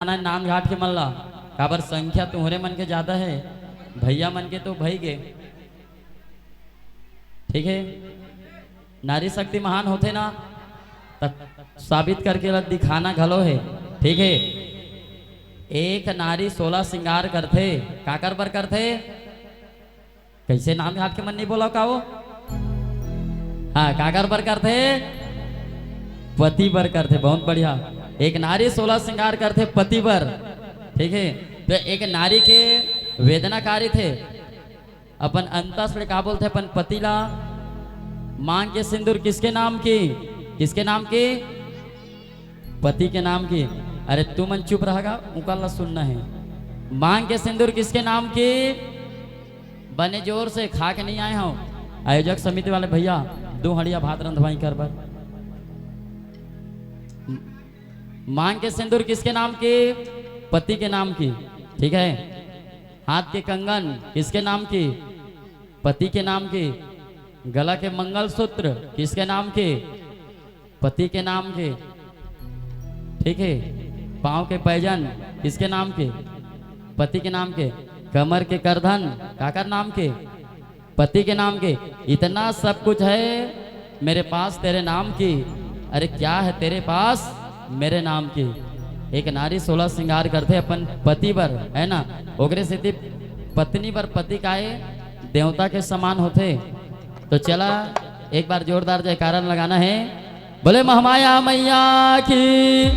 नाम घाट के मल्ला काबर संख्या तुम्हारे मन के ज्यादा है, भैया मन के तो भई गे। ठीक है, नारी शक्ति महान होते ना तब साबित करके दिखाना घलो है। ठीक है, एक नारी 16 श्रृंगार करते, काकर पर करते, कैसे नाम घाट के मन नहीं बोला का वो, हाँ काकर पर करते, पति पर करते। बहुत बढ़िया, एक नारी 16 श्रृंगार करते पति पर। ठीक है, तो एक नारी के वेदनाकारी थे, अपन अंतस का बोलते अपन पतिला मांग के सिंदूर किसके नाम की, किसके नाम की, पति के नाम की। अरे तू मन चुप रहेगा, उकल्ला सुनना है। मांग के सिंदूर किसके नाम की, बने जोर से खा के नहीं आए हो। आयोजक समिति वाले भैया 2 हड़िया भात रंधवाई कर बर। मांग के सिंदूर किसके नाम की, पति के नाम की। ठीक है, हाथ के कंगन किसके नाम की, पति के नाम की। गला के मंगलसूत्र किसके नाम के, पति के नाम के। ठीक है, पांव के पैजन किसके नाम के, पति के नाम के। कमर के करधन काकर नाम के, पति के नाम के। इतना सब कुछ है मेरे पास तेरे नाम की। अरे क्या है तेरे पास मेरे नाम की। एक नारी 16 श्रृंगार करते अपन पति पर, है ना। ओकरे से पत्नी पर पति काहे देवता के समान होते। तो चला एक बार जोरदार जयकारा लगाना है। बोले महामाया मैया की,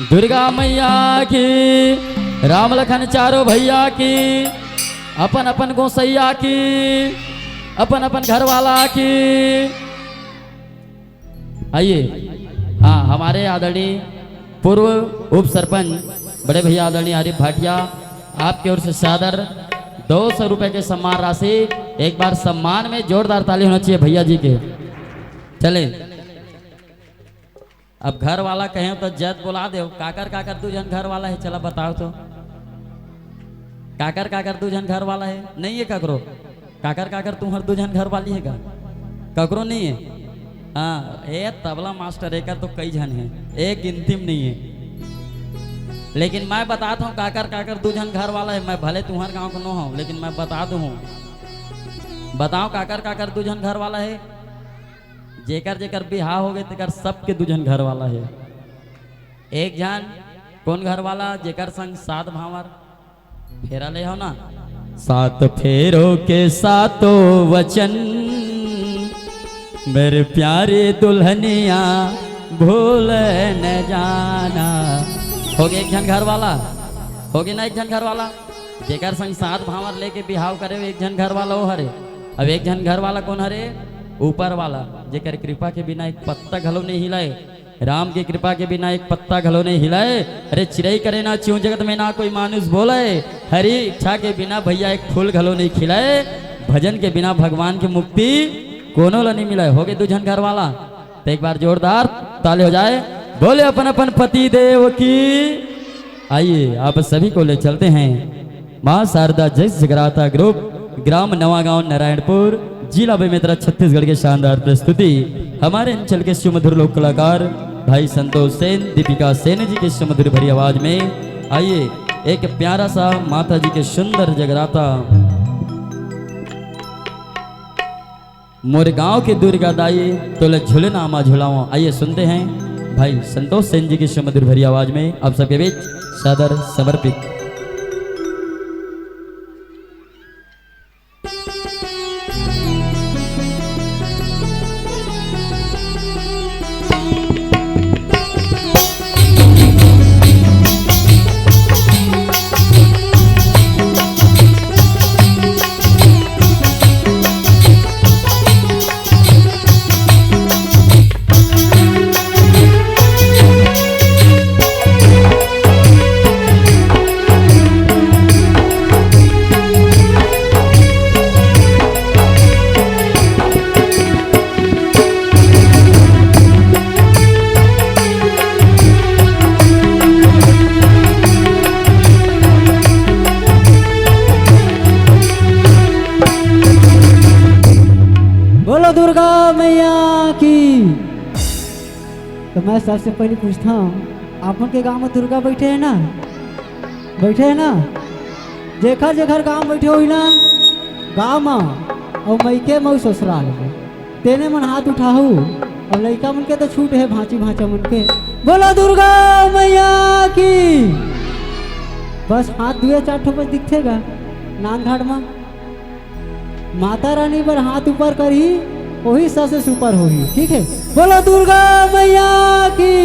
दुर्गा मैया की, राम लखन चारों भैया की, अपन अपन गोसैया की, अपन अपन घर वाला की। आइए, हाँ हमारे आदरणीय पूर्व उप सरपंच बड़े भैया आदरणीय आरिफ भाटिया, आपकी ओर से सादर 200 रुपए के सम्मान राशि। एक बार सम्मान में जोरदार ताली होना चाहिए भैया जी के। चले अब घर वाला कहे तो जद बुला दे। काकर काकर 2 जन घर वाला है, चला बताओ तो। काकर काकर 2 जन घर वाला है, नहीं है ककरो। काकर काकर तुम्हार 2 जन घर वाली है का, ककरो नहीं है। हाँ ये तबला मास्टर एक तो कई जन है, एक गिनती में नहीं है। लेकिन मैं बताता हूँ काकर काकर 2 जन घर वाला है। मैं भले तुम्हारे गांव को न हूँ, लेकिन मैं बता दूँ। बताओ काकर काकर 2 जन घर वाला है। जेकर जेकर बिहार हो गए तेकर सबके 2 जन घर वाला है। एक जन कौन घर वाला, जेकर संग 7 भावर फेरा ले हो ना। 7 फेरों के 7 वचन, मेरे प्यारे दुल्हनिया भूल न जाना। हो गया एक जन घर वाला, हो गया ना एक जन घर वाला। जेकर संग 7 भावर लेके बिहाव करे एक जन घर वाला हो हरे। अब एक जन घर वाला कौन हरे, ऊपर वाला, जेकर कृपा के बिना एक पत्ता घलो नहीं हिलाए। राम की कृपा के बिना एक पत्ता घलो नहीं हिलाए। अरे चिड़ई करे ना च्यों जगत में ना कोई मानुष बोले। हरी इच्छा के बिना भैया एक फूल घलो नहीं खिलाए। भजन के बिना भगवान की मुक्ति कोनो ला नहीं मिला। हो गए 2 जन घर वाला। तो एक बार जोरदार ताली हो जाए। बोले अपन अपन पति देव की। आइए आप सभी को ले चलते हैं मां शारदा जय जगराता ग्रुप, ग्राम नवागांव नारायणपुर, जिला बेमेतरा छत्तीसगढ़ के शानदार प्रस्तुति। हमारे अंचल के सुमधुर लोक कलाकार भाई संतोष सेन, दीपिका सेन जी की सुमधुर भरी आवाज में। आइए एक प्यारा सा माता जी के सुंदर जगराता। मोरे गांव के दुर्गा दाई तोले झूले नामा झुलाओ। आइए सुनते हैं भाई संतोष सेन जी की सुमधुर भरी आवाज में आप सबके बीच सादर समर्पित। दुर्गा मैया की। तो मैं सबसे पहले पूछता हूँ, आपन के गांव में दुर्गा बैठे है ना? बैठे है ना, जेखर जेखर गाँव बैठे हुई ना गाँव में और मैके मऊ ससुराल में तेने मन हाथ उठाऊ और लड़का मन के तो छूट है भांची भांचा मन के। बोलो दुर्गा मैया की। बस हाथ धुए 4 ठो बस दिखेगा नान घाट में माता रानी पर हाथ ऊपर करी वही सबसे सुपर होगी। ठीक है, बोलो दुर्गा मैया की।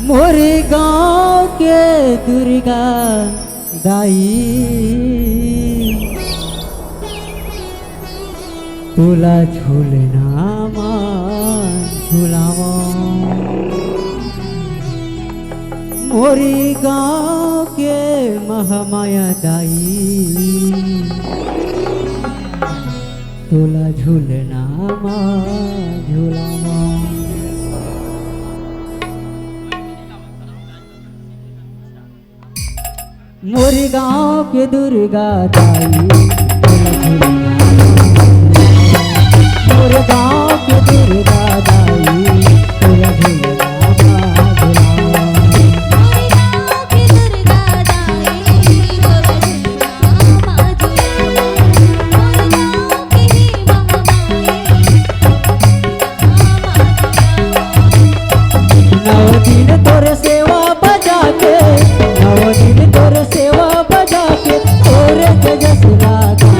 मोरे गांव के दुर्गा दाई तुला झूलना मान झूलावा। मोरी गांव के महामाया दाई तुला झूलना मान झूलावा। मोरी गांव के दुर्गा दाई तुला झूलना। मोरे गांव के दुर्गा दाई तुला झूलना तोरे सेवा बजा के 9 दिन तोरे सेवा बजा के तोरे तेजस लागा।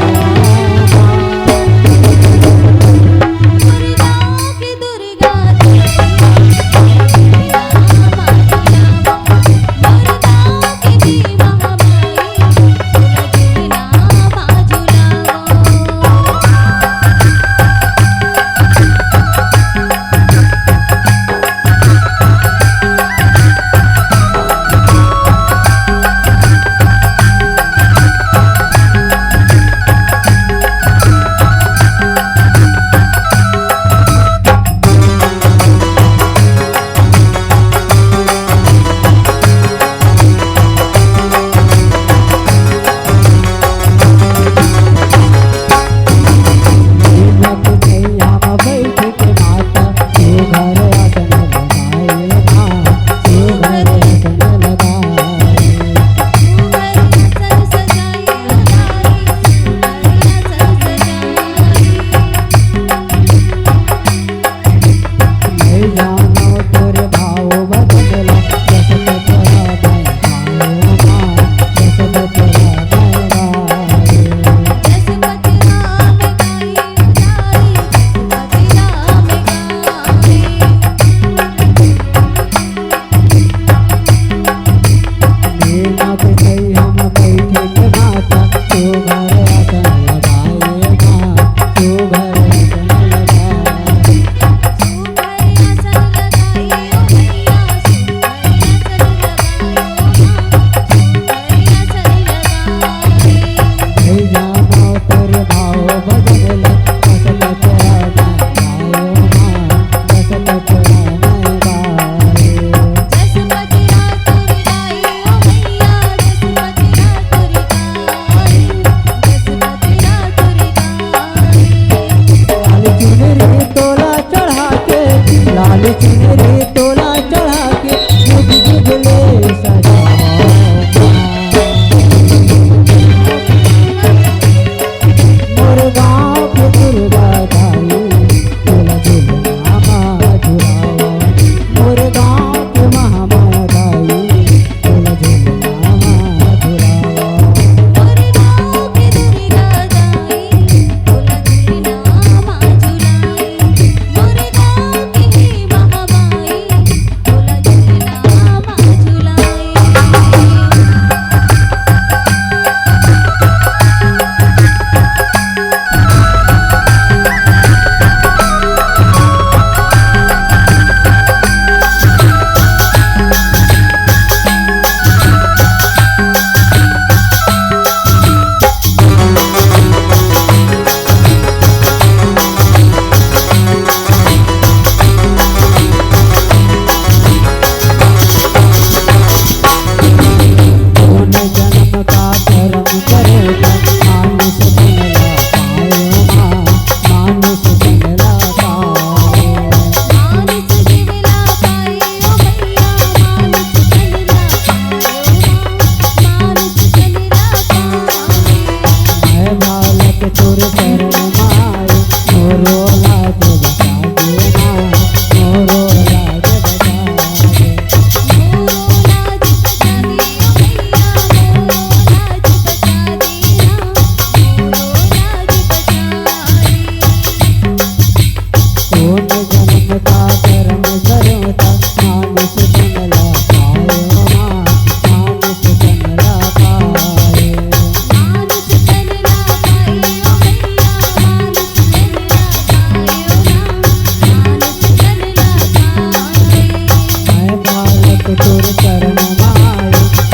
तोर चरण माई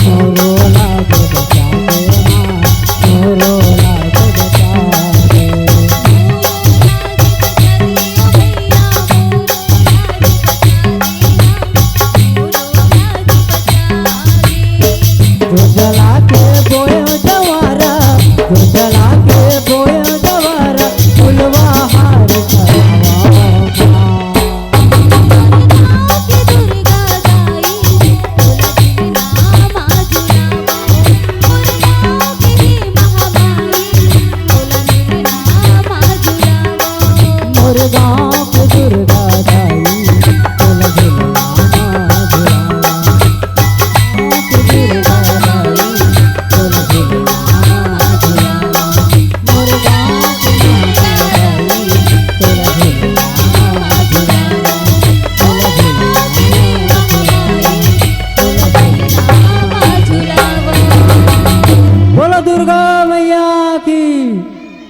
मोरो लाग बचा दे माँ मोरो लाग बचा दे जो जला के बोए जवारा जो जला के बोए जवारा फुलवा हार चढ़ावा मोर गाँव के दुर्गा दाई बोला झुलना झुलावा के दुर्गा दाई बोला झुलना झुलावा मोर गाँव के दुर्गा दाई बोला झुलना झुलावा बोला झुलना बोला दुर्गा मैया की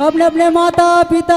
अपने अपने माता पिता